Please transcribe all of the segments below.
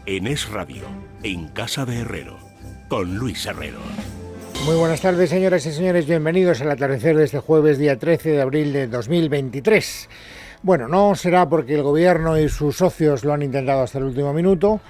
en Es Radio, en Casa de Herrero, con Luis Herrero. Muy buenas tardes, señoras y señores, bienvenidos al atardecer de este jueves, día 13 de abril de 2023. Bueno, no será porque el gobierno y sus socios lo han intentado hasta el último minuto,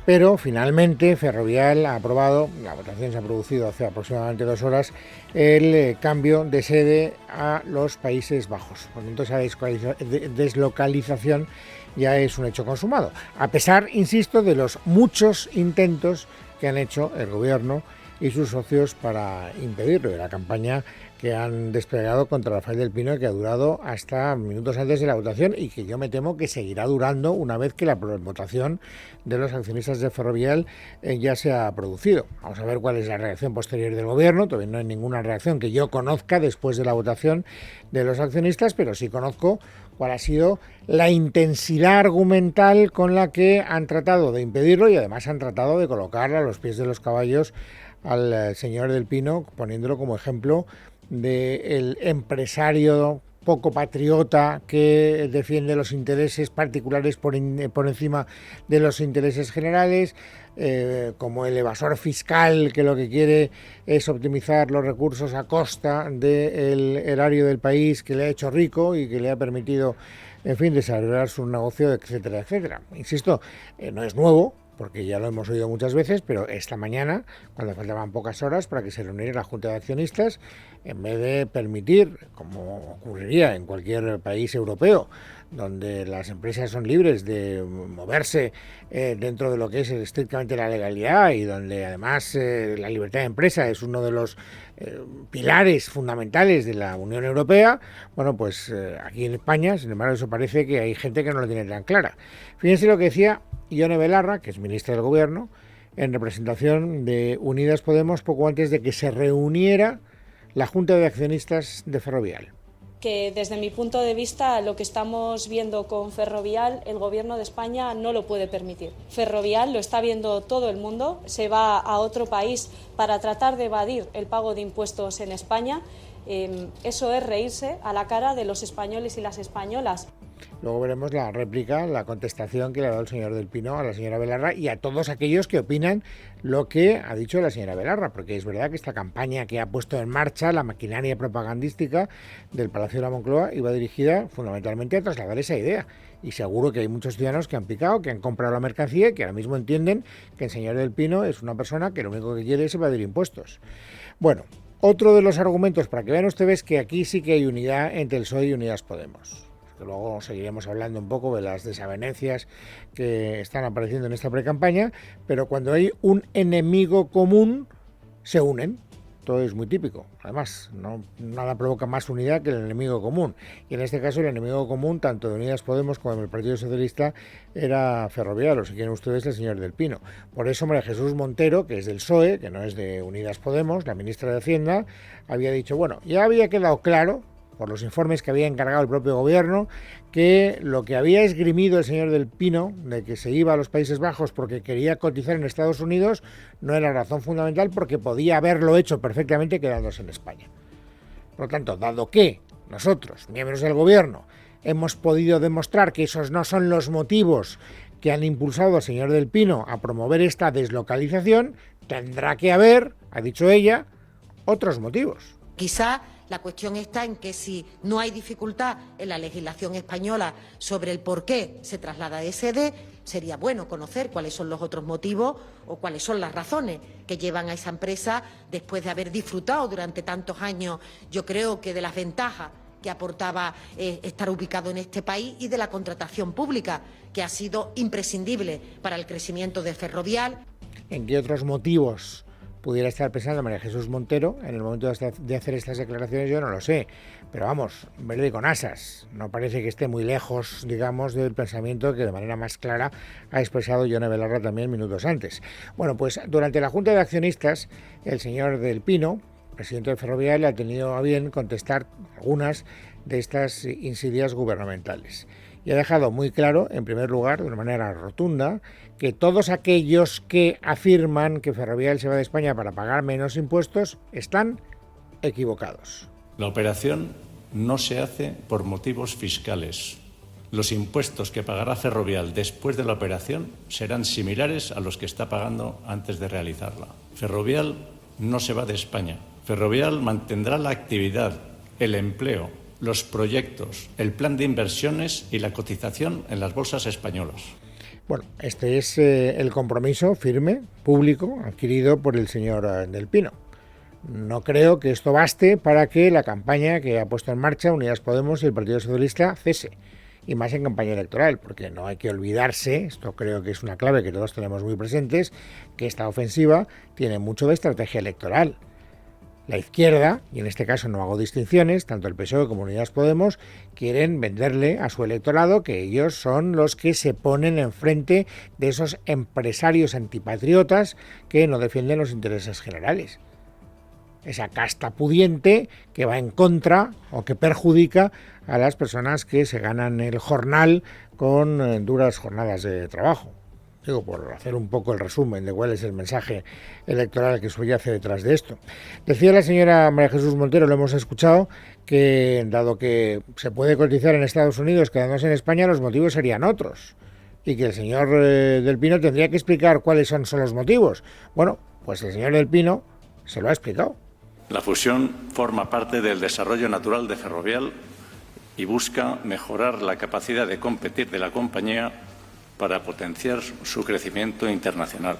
pero finalmente Ferrovial ha aprobado, la votación se ha producido hace aproximadamente 2 horas, el cambio de sede a los Países Bajos. Por lo tanto, esa deslocalización ya es un hecho consumado, a pesar, insisto, de los muchos intentos que han hecho el gobierno y sus socios para impedirlo, de la campaña que han desplegado contra Rafael del Pino, que ha durado hasta minutos antes de la votación y que yo me temo que seguirá durando una vez que la votación de los accionistas de Ferrovial ya se ha producido. Vamos a ver cuál es la reacción posterior del gobierno. Todavía no hay ninguna reacción que yo conozca después de la votación de los accionistas, pero sí conozco cuál ha sido la intensidad argumental con la que han tratado de impedirlo y además han tratado de colocar a los pies de los caballos al señor del Pino, poniéndolo como ejemplo del empresario poco patriota que defiende los intereses particulares por encima de los intereses generales, como el evasor fiscal que lo que quiere es optimizar los recursos a costa del erario del país, que le ha hecho rico y que le ha permitido, en fin, desarrollar su negocio, etcétera, etcétera. Insisto, no es nuevo, porque ya lo hemos oído muchas veces, pero esta mañana, cuando faltaban pocas horas para que se reuniera la Junta de Accionistas, en vez de permitir, como ocurriría en cualquier país europeo, donde las empresas son libres de moverse dentro de lo que es estrictamente la legalidad y donde además la libertad de empresa es uno de los pilares fundamentales de la Unión Europea, bueno, pues aquí en España, sin embargo, eso parece que hay gente que no lo tiene tan clara. Fíjense lo que decía Ione Belarra, que es ministra del Gobierno, en representación de Unidas Podemos, poco antes de que se reuniera la Junta de Accionistas de Ferrovial. Que desde mi punto de vista lo que estamos viendo con Ferrovial, el Gobierno de España no lo puede permitir. Ferrovial lo está viendo todo el mundo, se va a otro país para tratar de evadir el pago de impuestos en España. Eso es reírse a la cara de los españoles y las españolas. Luego veremos la réplica, la contestación que le ha dado el señor del Pino a la señora Belarra y a todos aquellos que opinan lo que ha dicho la señora Belarra, porque es verdad que esta campaña que ha puesto en marcha la maquinaria propagandística del Palacio de la Moncloa iba dirigida fundamentalmente a trasladar esa idea. Y seguro que hay muchos ciudadanos que han picado, que han comprado la mercancía y que ahora mismo entienden que el señor del Pino es una persona que lo único que quiere es evadir impuestos. Bueno, otro de los argumentos para que vean ustedes que aquí sí que hay unidad entre el PSOE y Unidas Podemos. Que luego seguiremos hablando un poco de las desavenencias que están apareciendo en esta precampaña, pero cuando hay un enemigo común, se unen. Todo es muy típico. Además, nada provoca más unidad que el enemigo común. Y en este caso, el enemigo común, tanto de Unidas Podemos como del Partido Socialista, era Ferrovial, o si quieren ustedes, el señor del Pino. Por eso, María Jesús Montero, que es del PSOE, que no es de Unidas Podemos, la ministra de Hacienda, había dicho, bueno, ya había quedado claro, por los informes que había encargado el propio gobierno, que lo que había esgrimido el señor del Pino, de que se iba a los Países Bajos porque quería cotizar en Estados Unidos, no era razón fundamental porque podía haberlo hecho perfectamente quedándose en España. Por lo tanto, dado que nosotros, miembros del gobierno, hemos podido demostrar que esos no son los motivos que han impulsado al señor del Pino a promover esta deslocalización, tendrá que haber, ha dicho ella, otros motivos. Quizá la cuestión está en que si no hay dificultad en la legislación española sobre el por qué se traslada de sede, sería bueno conocer cuáles son los otros motivos o cuáles son las razones que llevan a esa empresa, después de haber disfrutado durante tantos años, yo creo que de las ventajas que aportaba estar ubicado en este país y de la contratación pública, que ha sido imprescindible para el crecimiento de Ferrovial. ¿En qué otros motivos pudiera estar pensando María Jesús Montero en el momento de hacer estas declaraciones? Yo no lo sé, pero vamos, verde con asas. No parece que esté muy lejos, digamos, del pensamiento que de manera más clara ha expresado Ione Belarra también minutos antes. Bueno, pues durante la Junta de Accionistas, el señor del Pino, presidente de Ferrovial, ha tenido a bien contestar algunas de estas insidias gubernamentales. Y ha dejado muy claro, en primer lugar, de una manera rotunda, que todos aquellos que afirman que Ferrovial se va de España para pagar menos impuestos están equivocados. La operación no se hace por motivos fiscales. los impuestos que pagará Ferrovial después de la operación serán similares a los que está pagando antes de realizarla. Ferrovial no se va de España. Ferrovial mantendrá la actividad, el empleo, los proyectos, el plan de inversiones y la cotización en las bolsas españolas. Bueno, este es el compromiso firme, público, adquirido por el señor Del Pino. No creo que esto baste para que la campaña que ha puesto en marcha Unidas Podemos y el Partido Socialista cese, y más en campaña electoral, porque no hay que olvidarse, esto creo que es una clave que todos tenemos muy presentes, que esta ofensiva tiene mucho de estrategia electoral. La izquierda, y en este caso no hago distinciones, tanto el PSOE como Unidas Podemos, quieren venderle a su electorado que ellos son los que se ponen enfrente de esos empresarios antipatriotas que no defienden los intereses generales. Esa casta pudiente que va en contra o que perjudica a las personas que se ganan el jornal con duras jornadas de trabajo. Digo, por hacer un poco el resumen de cuál es el mensaje electoral que subyace detrás de esto. Decía la señora María Jesús Montero, lo hemos escuchado, que dado que se puede cotizar en Estados Unidos quedándose en España, los motivos serían otros. Y que el señor Del Pino tendría que explicar cuáles son los motivos. Bueno, pues el señor Del Pino se lo ha explicado. La fusión forma parte del desarrollo natural de Ferrovial y busca mejorar la capacidad de competir de la compañía para potenciar su crecimiento internacional.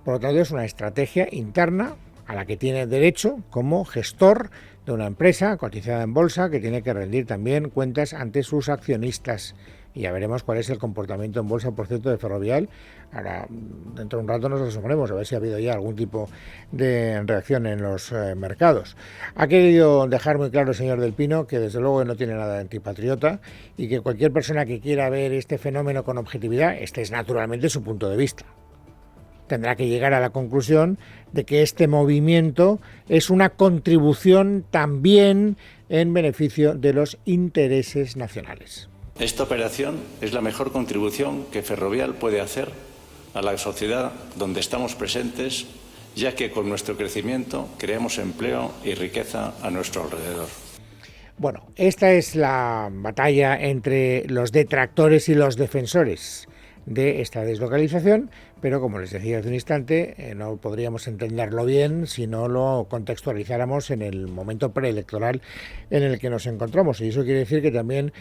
Por lo tanto, es una estrategia interna a la que tiene derecho como gestor de una empresa cotizada en bolsa que tiene que rendir también cuentas ante sus accionistas. Y ya veremos cuál es el comportamiento en bolsa, por cierto, de Ferrovial. Ahora, dentro de un rato nos asomaremos a ver si ha habido ya algún tipo de reacción en los mercados. Ha querido dejar muy claro el señor Del Pino que desde luego no tiene nada de antipatriota y que cualquier persona que quiera ver este fenómeno con objetividad, este es naturalmente su punto de vista. Tendrá que llegar a la conclusión de que este movimiento es una contribución también en beneficio de los intereses nacionales. Esta operación es la mejor contribución que Ferrovial puede hacer a la sociedad donde estamos presentes, ya que con nuestro crecimiento creamos empleo y riqueza a nuestro alrededor. Bueno, esta es la batalla entre los detractores y los defensores de esta deslocalización, pero como les decía hace un instante, no podríamos entenderlo bien si no lo contextualizáramos en el momento preelectoral en el que nos encontramos. Y eso quiere decir que también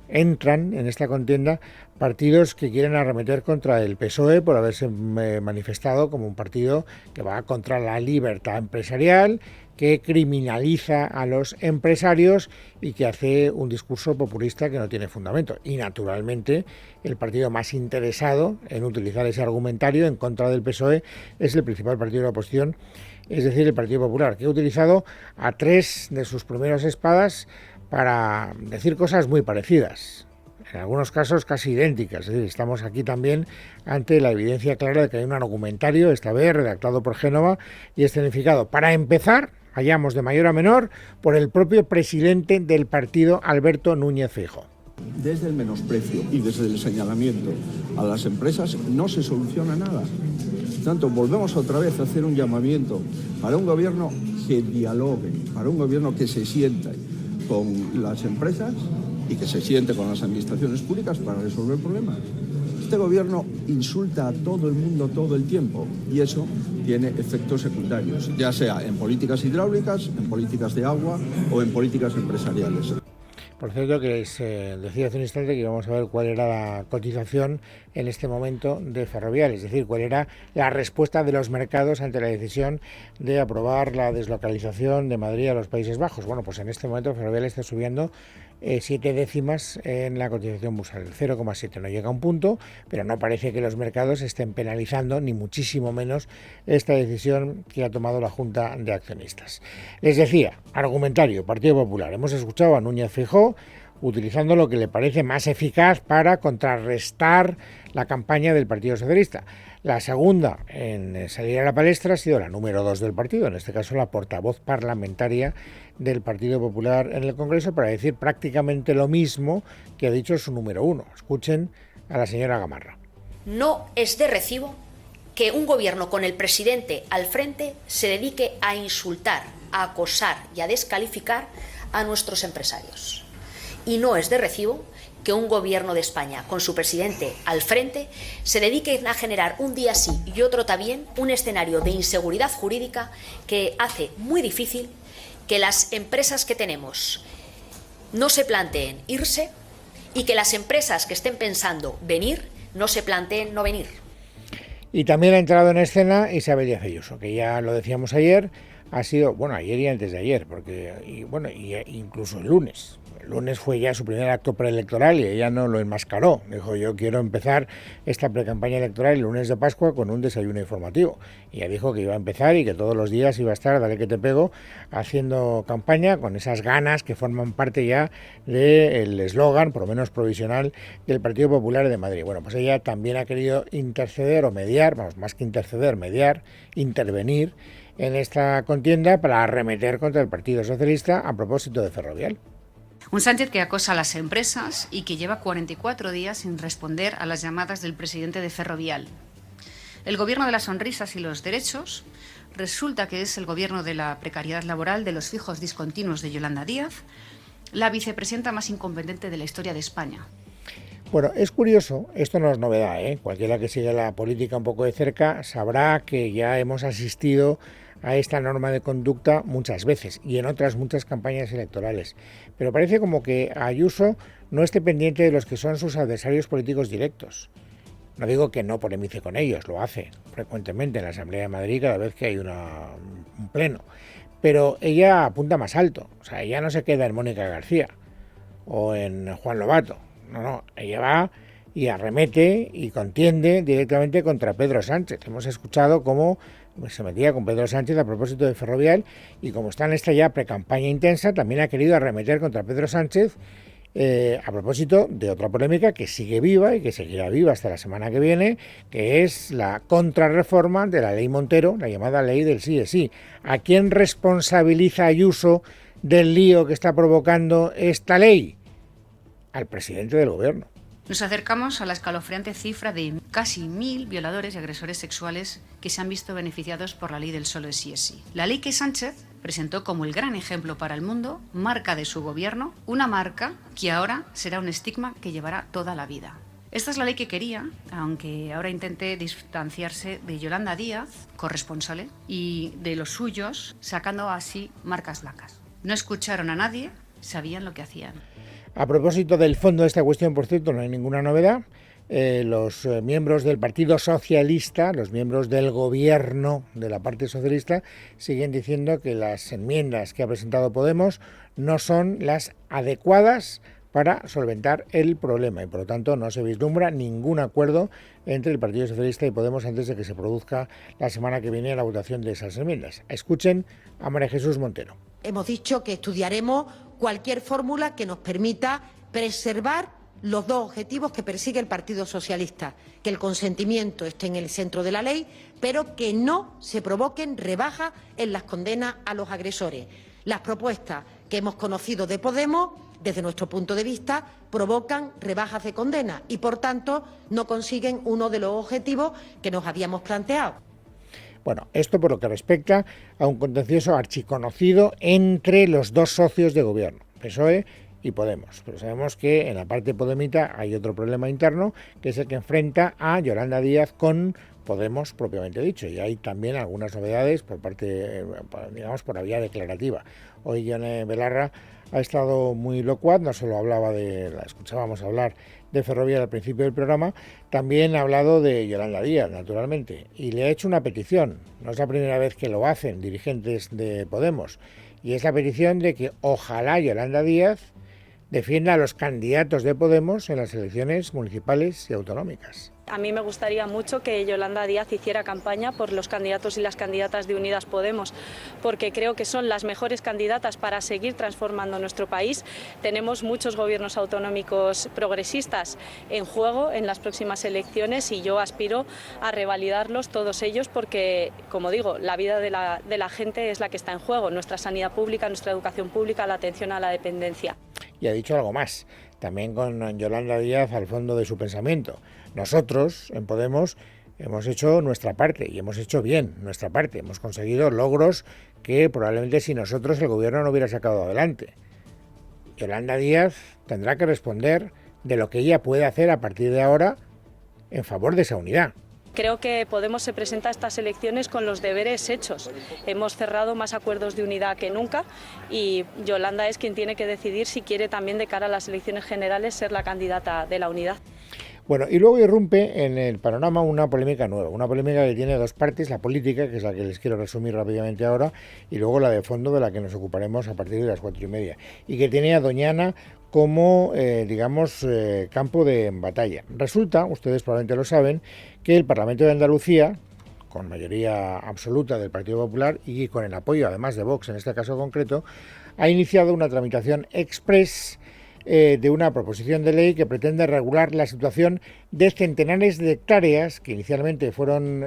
entran en esta contienda partidos que quieren arremeter contra el PSOE por haberse manifestado como un partido que va contra la libertad empresarial, que criminaliza a los empresarios y que hace un discurso populista que no tiene fundamento. Y naturalmente el partido más interesado en utilizar ese argumentario en contra del PSOE es el principal partido de la oposición, es decir, el Partido Popular, que ha utilizado a 3 de sus primeras espadas para decir cosas muy parecidas, en algunos casos casi idénticas. Es decir, estamos aquí también ante la evidencia clara de que hay un argumentario, esta vez redactado por Génova y escenificado, para empezar, hallamos de mayor a menor, por el propio presidente del partido, Alberto Núñez Feijóo. Desde el menosprecio y desde el señalamiento a las empresas no se soluciona nada. Por tanto, volvemos otra vez a hacer un llamamiento para un gobierno que dialogue, para un gobierno que se sienta con las empresas y que se siente con las administraciones públicas para resolver problemas. Este gobierno insulta a todo el mundo todo el tiempo y eso tiene efectos secundarios, ya sea en políticas hidráulicas, en políticas de agua o en políticas empresariales. Por cierto, que decía hace un instante que íbamos a ver cuál era la cotización en este momento de Ferrovial, es decir, cuál era la respuesta de los mercados ante la decisión de aprobar la deslocalización de Madrid a los Países Bajos. Bueno, pues en este momento Ferrovial está subiendo 7 décimas en la cotización bursátil, 0,7. No llega a un punto, pero no parece que los mercados estén penalizando, ni muchísimo menos, esta decisión que ha tomado la Junta de Accionistas. Les decía, argumentario, Partido Popular. Hemos escuchado a Núñez Feijóo utilizando lo que le parece más eficaz para contrarrestar la campaña del Partido Socialista. La segunda en salir a la palestra ha sido la número 2 del partido, en este caso la portavoz parlamentaria del Partido Popular en el Congreso, para decir prácticamente lo mismo que ha dicho su número 1. Escuchen a la señora Gamarra. No es de recibo que un gobierno con el presidente al frente se dedique a insultar, a acosar y a descalificar a nuestros empresarios. Y no es de recibo que un gobierno de España, con su presidente al frente, se dedique a generar un día sí y otro también un escenario de inseguridad jurídica que hace muy difícil que las empresas que tenemos no se planteen irse y que las empresas que estén pensando venir no se planteen no venir. Y también ha entrado en escena Isabel Díaz Ayuso, que ya lo decíamos ayer, ha sido, bueno, ayer y antes de ayer, porque, incluso el lunes. El lunes fue ya su primer acto preelectoral y ella no lo enmascaró. Dijo, yo quiero empezar esta precampaña electoral el lunes de Pascua con un desayuno informativo. Y ella dijo que iba a empezar y que todos los días iba a estar, dale que te pego, haciendo campaña con esas ganas que forman parte ya del eslogan, por lo menos provisional, del Partido Popular de Madrid. Bueno, pues ella también ha querido interceder o mediar, vamos, más que interceder, mediar, intervenir en esta contienda para arremeter contra el Partido Socialista a propósito de Ferrovial. Un Sánchez que acosa a las empresas y que lleva 44 días sin responder a las llamadas del presidente de Ferrovial. El gobierno de las sonrisas y los derechos resulta que es el gobierno de la precariedad laboral, de los fijos discontinuos de Yolanda Díaz, la vicepresidenta más incompetente de la historia de España. Bueno, es curioso, esto no es novedad, cualquiera que siga la política un poco de cerca sabrá que ya hemos asistido a esta norma de conducta muchas veces y en otras muchas campañas electorales. Pero parece como que Ayuso no esté pendiente de los que son sus adversarios políticos directos. No digo que no polemice con ellos, lo hace frecuentemente en la Asamblea de Madrid cada vez que hay un pleno. Pero ella apunta más alto, o sea, ella no se queda en Mónica García o en Juan Lobato. No, ella va y arremete y contiende directamente contra Pedro Sánchez. Hemos escuchado cómo se metía con Pedro Sánchez a propósito de Ferrovial y como está en esta ya precampaña intensa, también ha querido arremeter contra Pedro Sánchez a propósito de otra polémica que sigue viva y que seguirá viva hasta la semana que viene, que es la contrarreforma de la ley Montero, la llamada ley del sí es sí. ¿A quién responsabiliza Ayuso del lío que está provocando esta ley? Al presidente del gobierno. Nos acercamos a la escalofriante cifra de casi 1.000 violadores y agresores sexuales que se han visto beneficiados por la ley del solo sí es sí. La ley que Sánchez presentó como el gran ejemplo para el mundo, marca de su gobierno, una marca que ahora será un estigma que llevará toda la vida. Esta es la ley que quería, aunque ahora intente distanciarse de Yolanda Díaz, corresponsable, y de los suyos, sacando así marcas blancas. No escucharon a nadie, sabían lo que hacían. A propósito del fondo de esta cuestión, por cierto, no hay ninguna novedad. Los miembros del Partido Socialista, los miembros del gobierno de la parte socialista, siguen diciendo que las enmiendas que ha presentado Podemos no son las adecuadas para solventar el problema y por lo tanto no se vislumbra ningún acuerdo entre el Partido Socialista y Podemos antes de que se produzca la semana que viene la votación de esas enmiendas. Escuchen a María Jesús Montero. Hemos dicho que estudiaremos cualquier fórmula que nos permita preservar los dos objetivos que persigue el Partido Socialista, que el consentimiento esté en el centro de la ley, pero que no se provoquen rebajas en las condenas a los agresores. Las propuestas que hemos conocido de Podemos, desde nuestro punto de vista, provocan rebajas de condena y, por tanto, no consiguen uno de los objetivos que nos habíamos planteado. Bueno, esto por lo que respecta a un contencioso archiconocido entre los dos socios de gobierno, PSOE y Podemos. Pero sabemos que en la parte podemita hay otro problema interno, que es el que enfrenta a Yolanda Díaz con Podemos propiamente dicho. Y hay también algunas novedades por parte, digamos, por la vía declarativa. Hoy Yone Belarra ha estado muy locuaz, no solo la escuchábamos hablar de Ferrovial al principio del programa, también ha hablado de Yolanda Díaz, naturalmente, y le ha hecho una petición. No es la primera vez que lo hacen dirigentes de Podemos, y es la petición de que ojalá Yolanda Díaz defienda a los candidatos de Podemos en las elecciones municipales y autonómicas. A mí me gustaría mucho que Yolanda Díaz hiciera campaña por los candidatos y las candidatas de Unidas Podemos, porque creo que son las mejores candidatas para seguir transformando nuestro país. Tenemos muchos gobiernos autonómicos progresistas en juego en las próximas elecciones y yo aspiro a revalidarlos todos ellos porque, como digo, la vida de la gente es la que está en juego, nuestra sanidad pública, nuestra educación pública, la atención a la dependencia. Y ha dicho algo más, también con Yolanda Díaz al fondo de su pensamiento. Nosotros, en Podemos, hemos hecho nuestra parte y hemos hecho bien nuestra parte. Hemos conseguido logros que probablemente sin nosotros el gobierno no hubiera sacado adelante. Yolanda Díaz tendrá que responder de lo que ella puede hacer a partir de ahora en favor de esa unidad. Creo que Podemos se presenta a estas elecciones con los deberes hechos. Hemos cerrado más acuerdos de unidad que nunca y Yolanda es quien tiene que decidir si quiere también de cara a las elecciones generales ser la candidata de la unidad. Bueno, y luego irrumpe en el panorama una polémica nueva, una polémica que tiene dos partes, la política, que es la que les quiero resumir rápidamente ahora, y luego la de fondo, de la que nos ocuparemos a partir de las 4:30, y que tiene a Doñana como, campo de batalla. Resulta, ustedes probablemente lo saben, que el Parlamento de Andalucía, con mayoría absoluta del Partido Popular y con el apoyo además de Vox en este caso concreto, ha iniciado una tramitación express de una proposición de ley que pretende regular la situación de centenares de hectáreas que inicialmente fueron,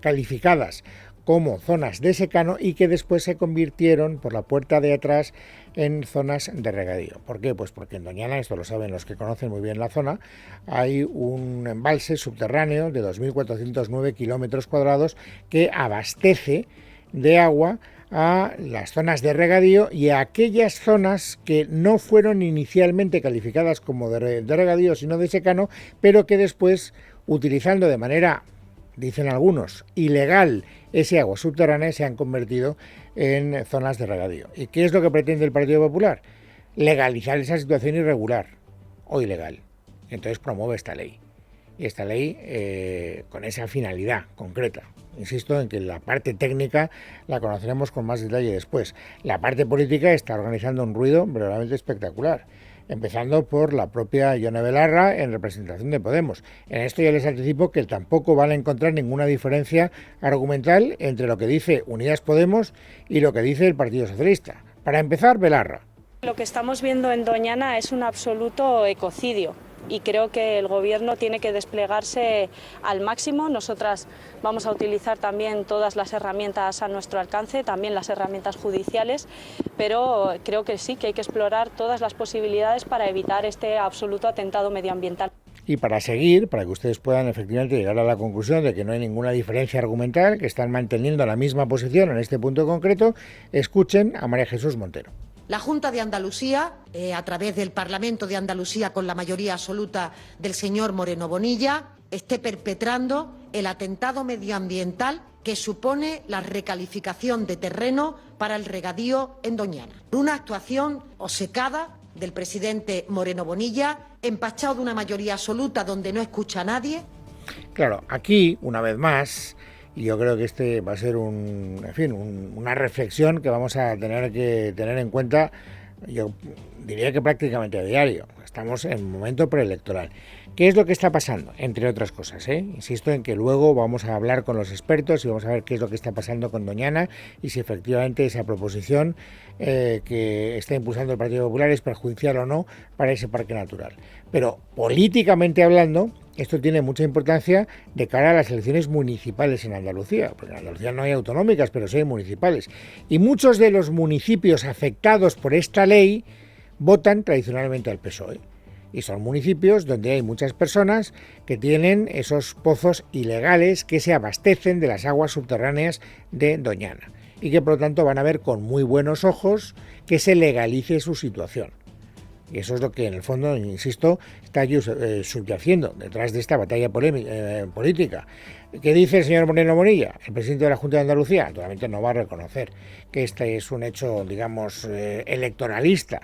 calificadas como zonas de secano y que después se convirtieron por la puerta de atrás en zonas de regadío. ¿Por qué? Pues porque en Doñana, esto lo saben los que conocen muy bien la zona, hay un embalse subterráneo de 2.409 kilómetros cuadrados que abastece de agua a las zonas de regadío y a aquellas zonas que no fueron inicialmente calificadas como de regadío sino de secano, pero que después, utilizando de manera, dicen algunos, ilegal ese agua subterránea, se han convertido en zonas de regadío. ¿Y qué es lo que pretende el Partido Popular? Legalizar esa situación irregular o ilegal. Entonces promueve esta ley. Y esta ley con esa finalidad concreta. Insisto en que la parte técnica la conoceremos con más detalle después. La parte política está organizando un ruido verdaderamente espectacular, empezando por la propia Yone Belarra en representación de Podemos. En esto ya les anticipo que tampoco van a encontrar ninguna diferencia argumental entre lo que dice Unidas Podemos y lo que dice el Partido Socialista. Para empezar, Belarra. Lo que estamos viendo en Doñana es un absoluto ecocidio. Y creo que el Gobierno tiene que desplegarse al máximo. Nosotras vamos a utilizar también todas las herramientas a nuestro alcance, también las herramientas judiciales, pero creo que sí, que hay que explorar todas las posibilidades para evitar este absoluto atentado medioambiental. Y para seguir, para que ustedes puedan efectivamente llegar a la conclusión de que no hay ninguna diferencia argumental, que están manteniendo la misma posición en este punto concreto, escuchen a María Jesús Montero. La Junta de Andalucía, a través del Parlamento de Andalucía con la mayoría absoluta del señor Moreno Bonilla, esté perpetrando el atentado medioambiental que supone la recalificación de terreno para el regadío en Doñana. Una actuación obcecada del presidente Moreno Bonilla, empachado de una mayoría absoluta donde no escucha a nadie. Claro, aquí, una vez más, y yo creo que este va a ser una reflexión que vamos a tener que tener en cuenta, yo diría que prácticamente a diario. Estamos en un momento preelectoral. ¿Qué es lo que está pasando? Entre otras cosas, insisto en que luego vamos a hablar con los expertos y vamos a ver qué es lo que está pasando con Doñana y si efectivamente esa proposición que está impulsando el Partido Popular es perjudicial o no para ese parque natural. Pero políticamente hablando, esto tiene mucha importancia de cara a las elecciones municipales en Andalucía, porque en Andalucía no hay autonómicas, pero sí hay municipales. Y muchos de los municipios afectados por esta ley votan tradicionalmente al PSOE. Y son municipios donde hay muchas personas que tienen esos pozos ilegales que se abastecen de las aguas subterráneas de Doñana y que por lo tanto van a ver con muy buenos ojos que se legalice su situación. Y eso es lo que en el fondo, insisto, está subyaciendo detrás de esta batalla política. ¿Qué dice el señor Moreno Bonilla, el presidente de la Junta de Andalucía? Naturalmente no va a reconocer que este es un hecho, electoralista.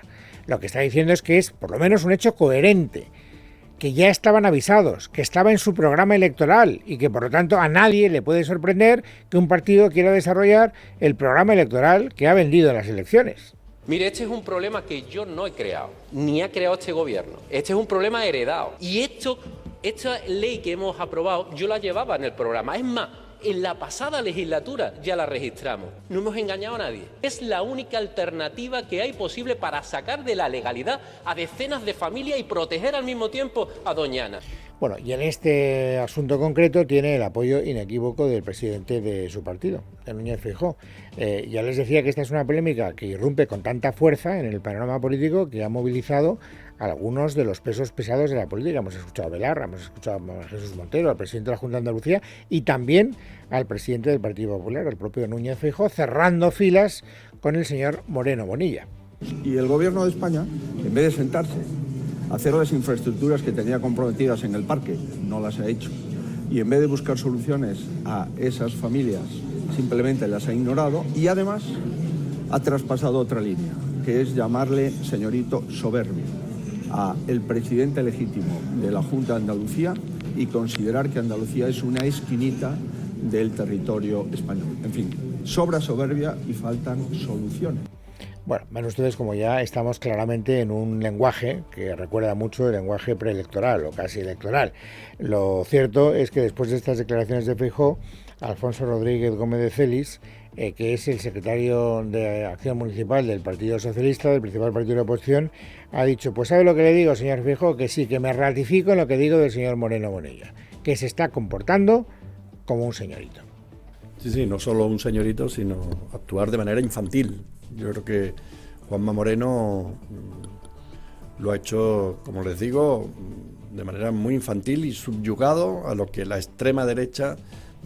Lo que está diciendo es que es por lo menos un hecho coherente, que ya estaban avisados, que estaba en su programa electoral y que por lo tanto a nadie le puede sorprender que un partido quiera desarrollar el programa electoral que ha vendido en las elecciones. Mire, este es un problema que yo no he creado, ni ha creado este gobierno. Este es un problema heredado. Y esta ley que hemos aprobado, yo la llevaba en el programa. Es más, en la pasada legislatura ya la registramos. No hemos engañado a nadie. Es la única alternativa que hay posible para sacar de la legalidad a decenas de familias y proteger al mismo tiempo a Doñana. Bueno, y en este asunto concreto tiene el apoyo inequívoco del presidente de su partido, de Núñez Feijóo. Ya les decía que esta es una polémica que irrumpe con tanta fuerza en el panorama político que ha movilizado a algunos de los pesos pesados de la política. Hemos escuchado a Belarra, hemos escuchado a Jesús Montero, al presidente de la Junta de Andalucía y también al presidente del Partido Popular, el propio Núñez Feijóo, cerrando filas con el señor Moreno Bonilla. Y el Gobierno de España, en vez de sentarse a hacer las infraestructuras que tenía comprometidas en el parque, no las ha hecho. Y en vez de buscar soluciones a esas familias, simplemente las ha ignorado y además ha traspasado otra línea, que es llamarle señorito soberbio a el presidente legítimo de la Junta de Andalucía y considerar que Andalucía es una esquinita del territorio español. En fin, sobra soberbia y faltan soluciones. Bueno, ven ustedes como ya estamos claramente en un lenguaje que recuerda mucho el lenguaje preelectoral o casi electoral. Lo cierto es que después de estas declaraciones de Feijóo, Alfonso Rodríguez Gómez de Celis, que es el secretario de Acción Municipal del Partido Socialista, del principal partido de la oposición, ha dicho, pues ¿sabe lo que le digo, señor Feijóo? Que sí, que me ratifico en lo que digo del señor Moreno Bonilla, que se está comportando como un señorito. Sí, no solo un señorito, sino actuar de manera infantil. Yo creo que Juanma Moreno lo ha hecho, como les digo, de manera muy infantil y subyugado a lo que la extrema derecha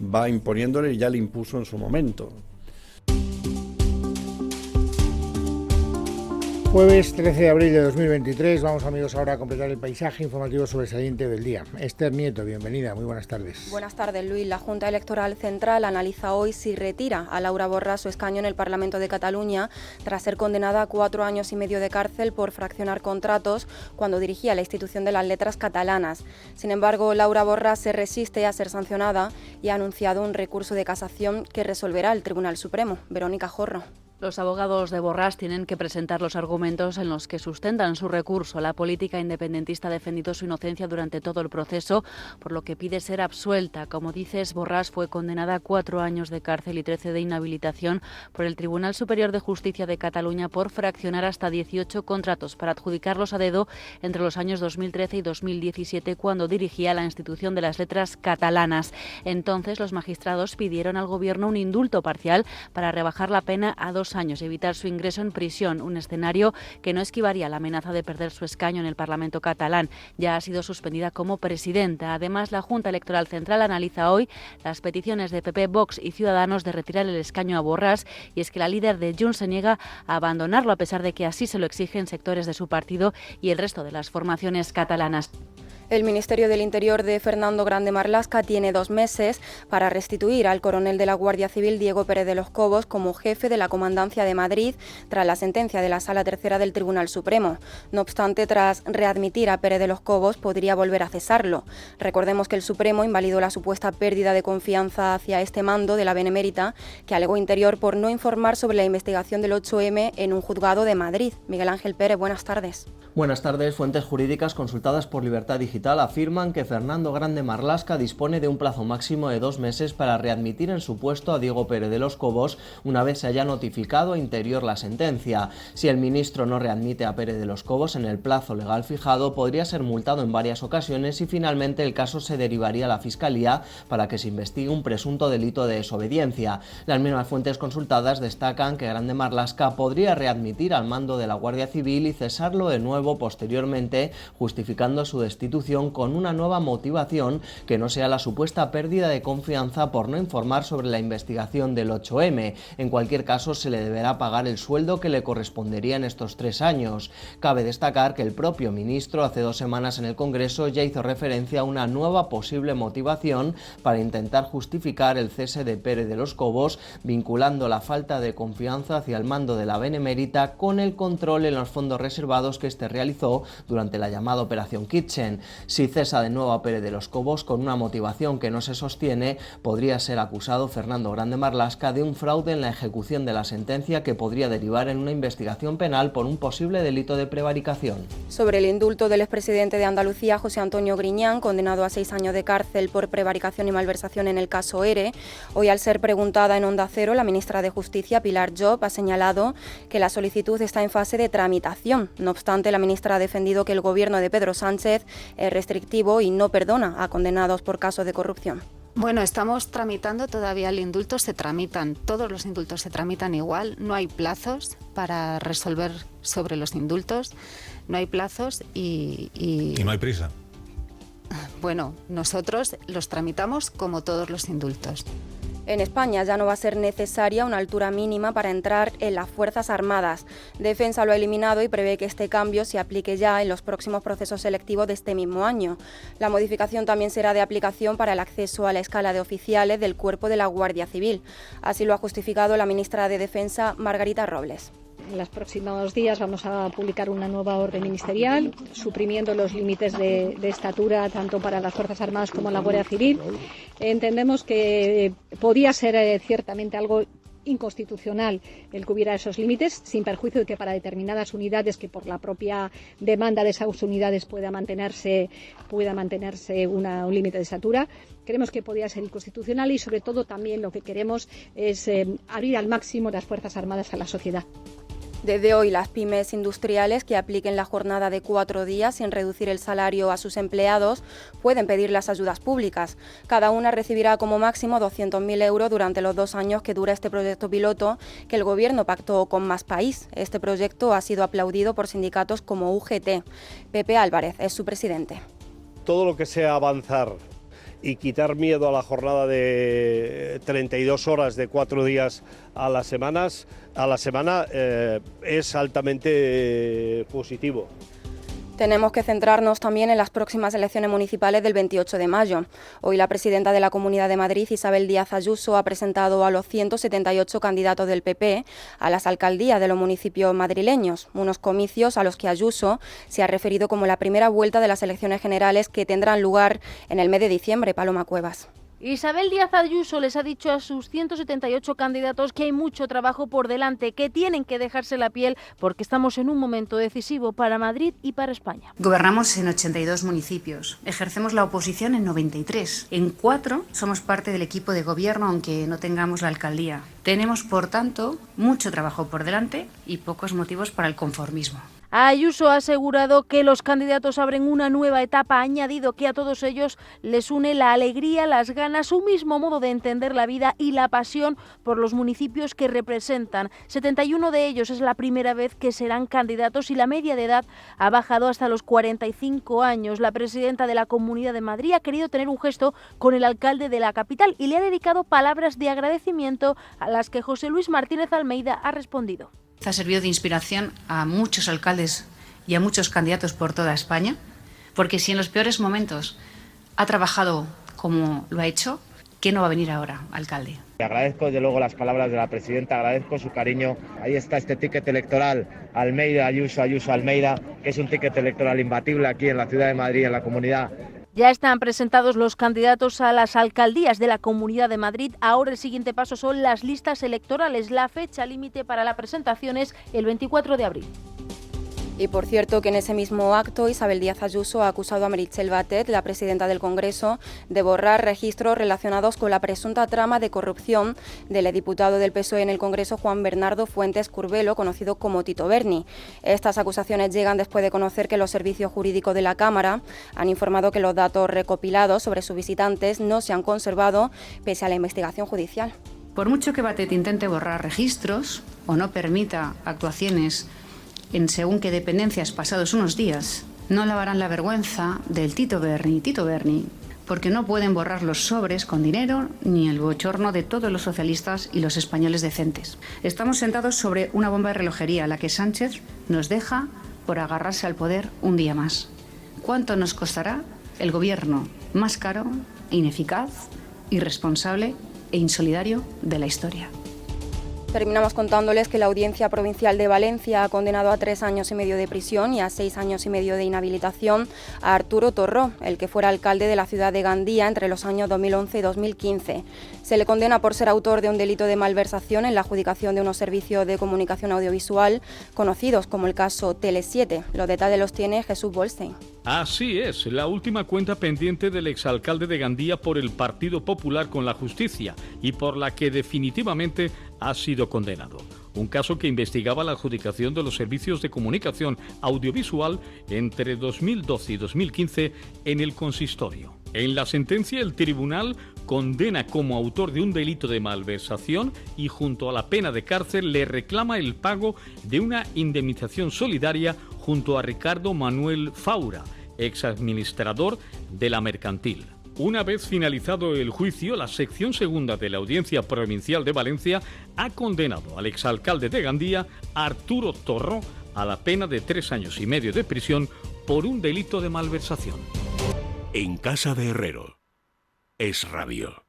va imponiéndole y ya le impuso en su momento. Jueves 13 de abril de 2023, vamos amigos ahora a completar el paisaje informativo sobresaliente del día. Esther Nieto, bienvenida, muy buenas tardes. Buenas tardes, Luis. La Junta Electoral Central analiza hoy si retira a Laura Borràs su escaño en el Parlamento de Cataluña tras ser condenada a 4 años y medio de cárcel por fraccionar contratos cuando dirigía la institución de las letras catalanas. Sin embargo, Laura Borràs se resiste a ser sancionada y ha anunciado un recurso de casación que resolverá el Tribunal Supremo. Verónica Jorro. Los abogados de Borràs tienen que presentar los argumentos en los que sustentan su recurso. La política independentista ha defendido su inocencia durante todo el proceso, por lo que pide ser absuelta. Como dices, Borràs fue condenada a 4 años de cárcel y 13 de inhabilitación por el Tribunal Superior de Justicia de Cataluña por fraccionar hasta 18 contratos para adjudicarlos a dedo entre los años 2013 y 2017, cuando dirigía la institución de las letras catalanas. Entonces, los magistrados pidieron al Gobierno un indulto parcial para rebajar la pena a 2 años y evitar su ingreso en prisión, un escenario que no esquivaría la amenaza de perder su escaño en el Parlamento catalán. Ya ha sido suspendida como presidenta. Además, la Junta Electoral Central analiza hoy las peticiones de PP, Vox y Ciudadanos de retirar el escaño a Borràs, y es que la líder de Junts se niega a abandonarlo a pesar de que así se lo exigen sectores de su partido y el resto de las formaciones catalanas. El Ministerio del Interior de Fernando Grande Marlaska tiene 2 meses para restituir al coronel de la Guardia Civil Diego Pérez de los Cobos como jefe de la Comandancia de Madrid tras la sentencia de la Sala Tercera del Tribunal Supremo. No obstante, tras readmitir a Pérez de los Cobos, podría volver a cesarlo. Recordemos que el Supremo invalidó la supuesta pérdida de confianza hacia este mando de la Benemérita, que alegó Interior por no informar sobre la investigación del 8M en un juzgado de Madrid. Miguel Ángel Pérez, buenas tardes. Buenas tardes. Fuentes jurídicas consultadas por Libertad Digital afirman que Fernando Grande Marlaska dispone de un plazo máximo de 2 meses para readmitir en su puesto a Diego Pérez de los Cobos una vez se haya notificado a Interior la sentencia. Si el ministro no readmite a Pérez de los Cobos en el plazo legal fijado, podría ser multado en varias ocasiones y finalmente el caso se derivaría a la Fiscalía para que se investigue un presunto delito de desobediencia. Las mismas fuentes consultadas destacan que Grande Marlaska podría readmitir al mando de la Guardia Civil y cesarlo de nuevo posteriormente, justificando su destitución con una nueva motivación que no sea la supuesta pérdida de confianza por no informar sobre la investigación del 8M. En cualquier caso, se le deberá pagar el sueldo que le correspondería en estos 3 años. Cabe destacar que el propio ministro hace 2 semanas en el Congreso ya hizo referencia a una nueva posible motivación para intentar justificar el cese de Pérez de los Cobos, vinculando la falta de confianza hacia el mando de la Benemérita con el control en los fondos reservados que este realizó durante la llamada Operación Kitchen. Si cesa de nuevo a Pérez de los Cobos con una motivación que no se sostiene, podría ser acusado Fernando Grande Marlaska de un fraude en la ejecución de la sentencia que podría derivar en una investigación penal por un posible delito de prevaricación. Sobre el indulto del expresidente de Andalucía, José Antonio Griñán, condenado a 6 años de cárcel por prevaricación y malversación en el caso ERE, hoy al ser preguntada en Onda Cero, la ministra de Justicia, Pilar Llop, ha señalado que la solicitud está en fase de tramitación. No obstante, la ministra ha defendido que el gobierno de Pedro Sánchez es restrictivo y no perdona a condenados por casos de corrupción. Bueno, estamos tramitando todavía el indulto, todos los indultos se tramitan igual, no hay plazos para resolver sobre los indultos, no hay plazos y no hay prisa. Bueno, nosotros los tramitamos como todos los indultos. En España ya no va a ser necesaria una altura mínima para entrar en las Fuerzas Armadas. Defensa lo ha eliminado y prevé que este cambio se aplique ya en los próximos procesos selectivos de este mismo año. La modificación también será de aplicación para el acceso a la escala de oficiales del Cuerpo de la Guardia Civil. Así lo ha justificado la ministra de Defensa, Margarita Robles. En los próximos días vamos a publicar una nueva orden ministerial, suprimiendo los límites de estatura tanto para las Fuerzas Armadas como la Guardia Civil. Entendemos que podía ser ciertamente algo inconstitucional el que hubiera esos límites, sin perjuicio de que para determinadas unidades, que por la propia demanda de esas unidades pueda mantenerse un límite de estatura. Creemos que podía ser inconstitucional y sobre todo también lo que queremos es abrir al máximo las Fuerzas Armadas a la sociedad. Desde hoy, las pymes industriales que apliquen la jornada de 4 días sin reducir el salario a sus empleados pueden pedir las ayudas públicas. Cada una recibirá como máximo 200.000 euros durante los 2 años que dura este proyecto piloto que el Gobierno pactó con Más País. Este proyecto ha sido aplaudido por sindicatos como UGT. Pepe Álvarez es su presidente. Todo lo que sea avanzar y quitar miedo a la jornada de 32 horas de 4 días a la semana es altamente positivo. Tenemos que centrarnos también en las próximas elecciones municipales del 28 de mayo. Hoy la presidenta de la Comunidad de Madrid, Isabel Díaz Ayuso, ha presentado a los 178 candidatos del PP a las alcaldías de los municipios madrileños, unos comicios a los que Ayuso se ha referido como la primera vuelta de las elecciones generales que tendrán lugar en el mes de diciembre. Paloma Cuevas. Isabel Díaz Ayuso les ha dicho a sus 178 candidatos que hay mucho trabajo por delante, que tienen que dejarse la piel porque estamos en un momento decisivo para Madrid y para España. Gobernamos en 82 municipios, ejercemos la oposición en 93. En 4 somos parte del equipo de gobierno, aunque no tengamos la alcaldía. Tenemos, por tanto, mucho trabajo por delante y pocos motivos para el conformismo. Ayuso ha asegurado que los candidatos abren una nueva etapa, ha añadido que a todos ellos les une la alegría, las ganas, un mismo modo de entender la vida y la pasión por los municipios que representan. 71 de ellos es la primera vez que serán candidatos y la media de edad ha bajado hasta los 45 años. La presidenta de la Comunidad de Madrid ha querido tener un gesto con el alcalde de la capital y le ha dedicado palabras de agradecimiento a las que José Luis Martínez Almeida ha respondido. Ha servido de inspiración a muchos alcaldes y a muchos candidatos por toda España, porque si en los peores momentos ha trabajado como lo ha hecho, ¿qué no va a venir ahora, alcalde? Agradezco desde luego las palabras de la presidenta, agradezco su cariño. Ahí está este ticket electoral Almeida, Ayuso, Ayuso, Almeida, que es un ticket electoral imbatible aquí en la ciudad de Madrid, en la comunidad. Ya están presentados los candidatos a las alcaldías de la Comunidad de Madrid. Ahora el siguiente paso son las listas electorales. La fecha límite para la presentación es el 24 de abril. Y por cierto que en ese mismo acto Isabel Díaz Ayuso ha acusado a Meritxell Batet, la presidenta del Congreso, de borrar registros relacionados con la presunta trama de corrupción del diputado del PSOE en el Congreso Juan Bernardo Fuentes Curbelo, conocido como Tito Berni. Estas acusaciones llegan después de conocer que los servicios jurídicos de la Cámara han informado que los datos recopilados sobre sus visitantes no se han conservado pese a la investigación judicial. Por mucho que Batet intente borrar registros o no permita actuaciones en según qué dependencias pasados unos días, no lavarán la vergüenza del Tito Berni, porque no pueden borrar los sobres con dinero ni el bochorno de todos los socialistas y los españoles decentes. Estamos sentados sobre una bomba de relojería, la que Sánchez nos deja por agarrarse al poder un día más. ¿Cuánto nos costará el gobierno más caro, ineficaz, irresponsable e insolidario de la historia? Terminamos contándoles que la Audiencia Provincial de Valencia ha condenado a 3 años y medio de prisión y a 6 años y medio de inhabilitación a Arturo Torró, el que fuera alcalde de la ciudad de Gandía entre los años 2011 y 2015. Se le condena por ser autor de un delito de malversación en la adjudicación de unos servicios de comunicación audiovisual conocidos como el caso Tele7. Los detalles los tiene Jesús Bolstein. Así es, la última cuenta pendiente del exalcalde de Gandía por el Partido Popular con la justicia y por la que definitivamente ha sido condenado. Un caso que investigaba la adjudicación de los servicios de comunicación audiovisual entre 2012 y 2015 en el consistorio. En la sentencia, el tribunal condena como autor de un delito de malversación y junto a la pena de cárcel le reclama el pago de una indemnización solidaria junto a Ricardo Manuel Faura, exadministrador de la Mercantil. Una vez finalizado el juicio, la sección segunda de la Audiencia Provincial de Valencia ha condenado al exalcalde de Gandía, Arturo Torró, a la pena de 3 años y medio de prisión por un delito de malversación. En casa de Herrero. Es Radio.